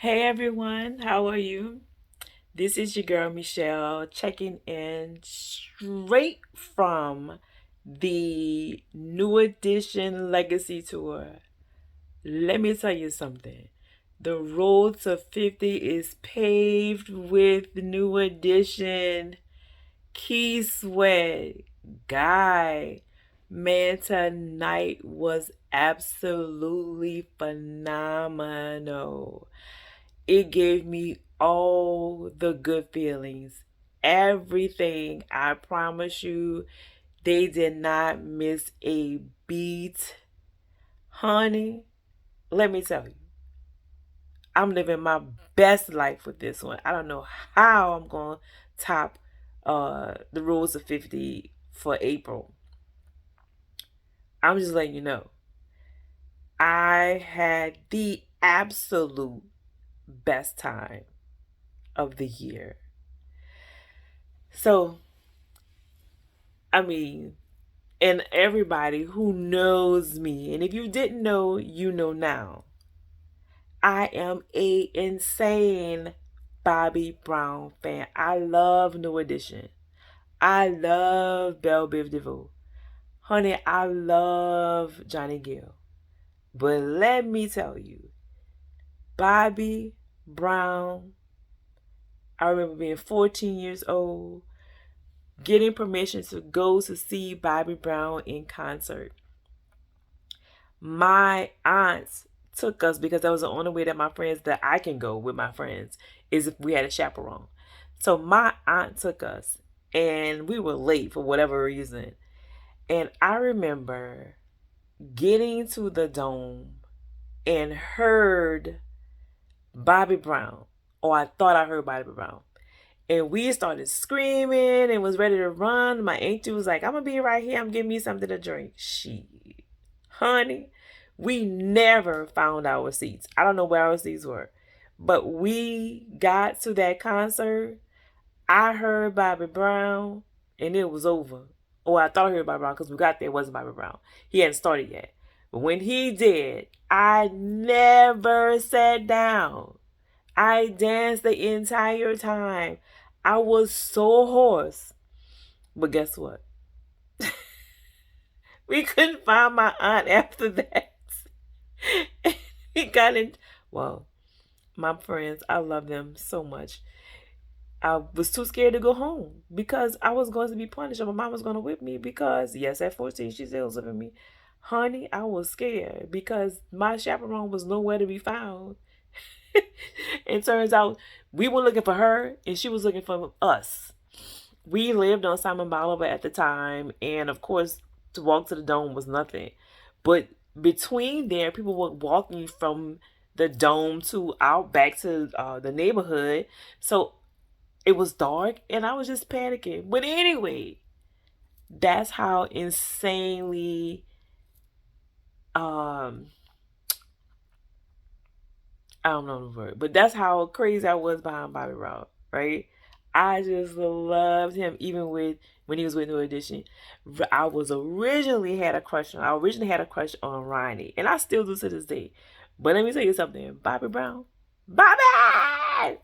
Hey everyone, how are you? This is your girl Michelle checking in straight from the New Edition Legacy Tour. Let me tell you something. The road to 50 is paved with New Edition. Key Sweat, Guy. Man, tonight was absolutely phenomenal. It gave me all the good feelings. Everything. I promise you, they did not miss a beat. Honey, let me tell you, I'm living my best life with this one. I don't know how I'm going to top the rules of 50 for April. I'm just letting you know. I had the absolute best time of the year. So, I mean, and everybody who knows me, and if you didn't know, you know now. I am a insane Bobby Brown fan. I love New Edition. I love Belle Biv DeVoe. Honey, I love Johnny Gill. But let me tell you, Bobby Brown, I remember being 14 years old, getting permission to go to see Bobby Brown in concert. My aunts took us because that was the only way that I can go with my friends is if we had a chaperone. So my aunt took us and we were late for whatever reason. And I remember getting to the dome and heard Bobby Brown, or I thought I heard Bobby Brown. And we started screaming and was ready to run. My auntie was like, I'm going to be right here. I'm giving me something to drink. She, honey, we never found our seats. I don't know where our seats were. But we got to that concert. I heard Bobby Brown and it was over. Or I thought I heard Bobby Brown because we got there. It wasn't Bobby Brown. He hadn't started yet. But when he did, I never sat down. I danced the entire time. I was so hoarse. But guess what? We couldn't find my aunt after that. We got in. Well, my friends, I love them so much. I was too scared to go home because I was going to be punished and my mom was going to whip me because, yes, at 14, she still was whipping me. Honey, I was scared because my chaperone was nowhere to be found. It turns out we were looking for her and she was looking for us. We lived on Simon Bolivar at the time, and of course, to walk to the dome was nothing. But between there, people were walking from the dome to out back to the neighborhood. So it was dark, and I was just panicking. But anyway, that's how insanely um I don't know the word, but that's how crazy I was behind Bobby Brown, right? I just loved him, even with when he was with New Edition. I originally had a crush on Ronnie, and I still do to this day. But let me tell you something, Bobby Brown, Bobby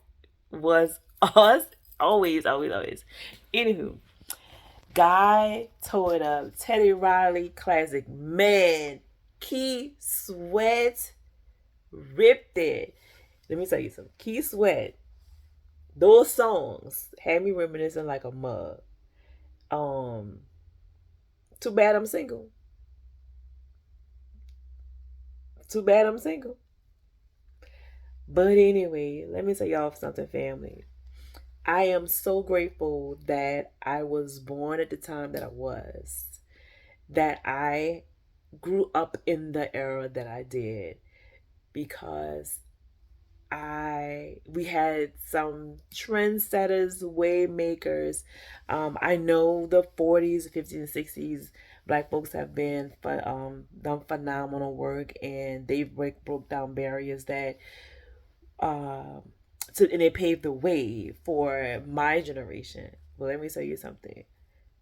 was us always, always, always. Anywho, Guy tore it up. Teddy Riley classic, man. Key Sweat ripped it. Let me tell you something. Key Sweat, those songs had me reminiscing like a mug. Um, Too bad I'm single. Too bad I'm single. But anyway, let me tell y'all something, family. I am so grateful that I was born at the time that I was, that I grew up in the era that I did, because we had some trendsetters, way makers. I know the 40s, 50s, and 60s black folks have been done phenomenal work, and they've broke down barriers that um and they paved the way for my generation. But let me tell you something.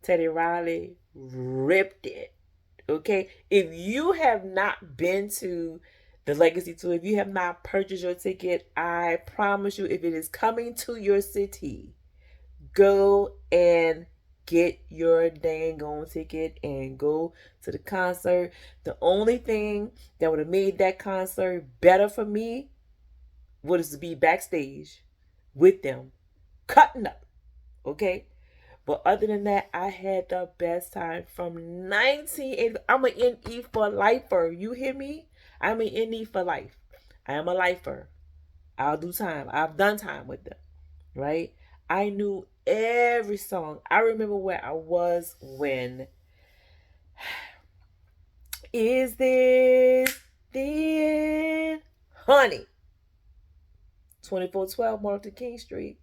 Teddy Riley ripped it. Okay? If you have not been to The Legacy Tour. If you have not purchased your ticket, I promise you, if it is coming to your city, go and get your dang on ticket and go to the concert. The only thing that would have made that concert better for me was to be backstage with them, cutting up. Okay? But other than that, I had the best time from 1980. I'm an NE for lifer. You hear me? I'm an NE for life. I am a lifer. I'll do time. I've done time with them. Right? I knew every song. I remember where I was when Is This the End? Honey. 2412 Martin King Street.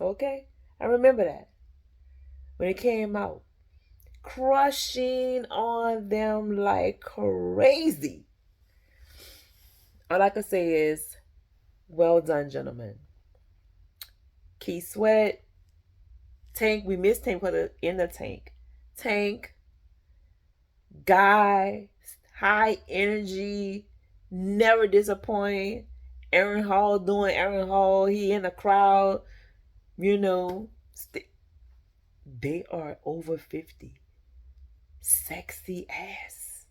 Okay? I remember that when it came out. Crushing on them like crazy. All I can say is, well done, gentlemen. Keith Sweat, Tank, we missed Tank because in the Tank. Tank, Guy, high energy, never disappoint. Aaron Hall doing Aaron Hall. He in the crowd, you know. They are over 50. Sexy ass.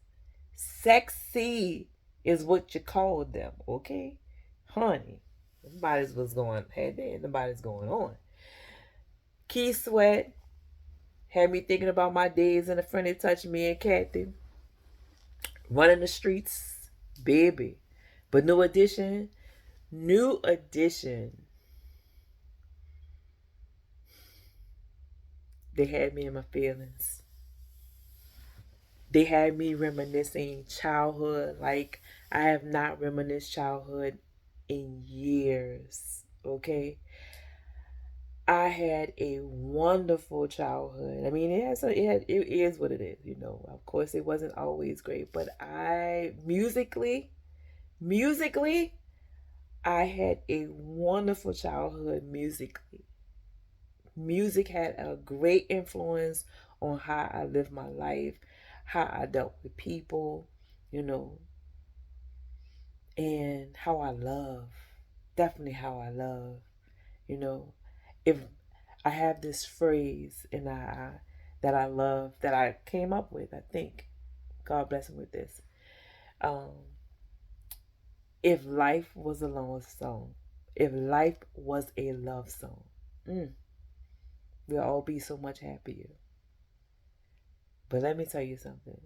Sexy is what you called them, okay? Honey, nobody's was going, hey, there, nobody's going on. Keith Sweat had me thinking about my days in the friendly touch, me and Kathy. Running the streets, baby. But New Edition, they had me in my feelings. They had me reminiscing childhood like I have not reminisced childhood in years. Okay, I had a wonderful childhood. I mean, it is what it is. You know, of course, it wasn't always great, but musically, I had a wonderful childhood musically. Music had a great influence on how I lived my life, how I dealt with people, you know, and how I love. Definitely how I love, you know. If I have this phrase and that I love that I came up with, I think. God bless him with this. Um, if life was a love song, if life was a love song, mm, we'll all be so much happier. But let me tell you something.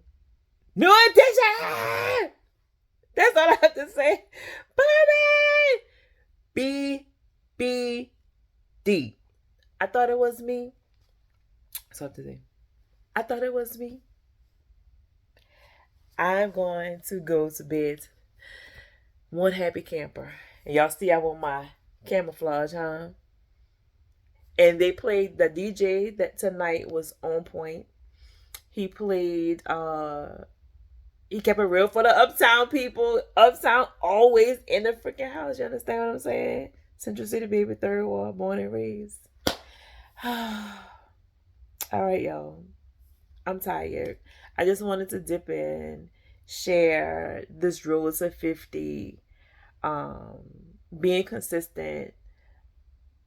New Edition! That's all I have to say. Bobby! BBD. I thought it was me. So today, I thought it was me. I'm going to go to bed one happy camper. And y'all see I want my camouflage, huh? And they played the DJ that tonight was on point. He played he kept it real for the Uptown people. Uptown always in the freaking house. You understand what I'm saying? Central City baby, third ward, born and raised. All right, y'all. I'm tired. I just wanted to dip in, share this road to 50, um, being consistent.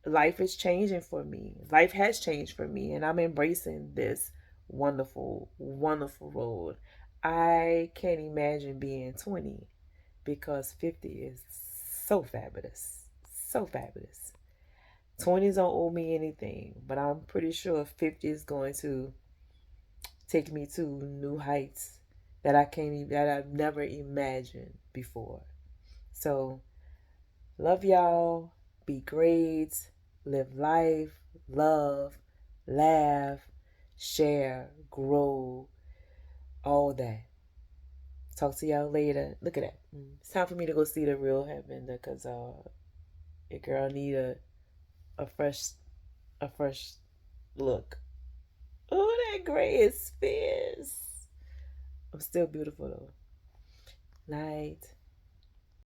Life is changing for me. Life has changed for me, and I'm embracing this wonderful, wonderful road. I can't imagine being 20 because 50 is so fabulous. So fabulous. 20s don't owe me anything, but I'm pretty sure 50 is going to take me to new heights that I've never imagined before. So, love y'all. Be great. Live life. Love. Laugh. Share. Grow. All that. Talk to y'all later. Look at that. It's time for me to go see the real heaven because your girl need a fresh a fresh look. Oh, that gray is fierce. I'm still beautiful though. Night.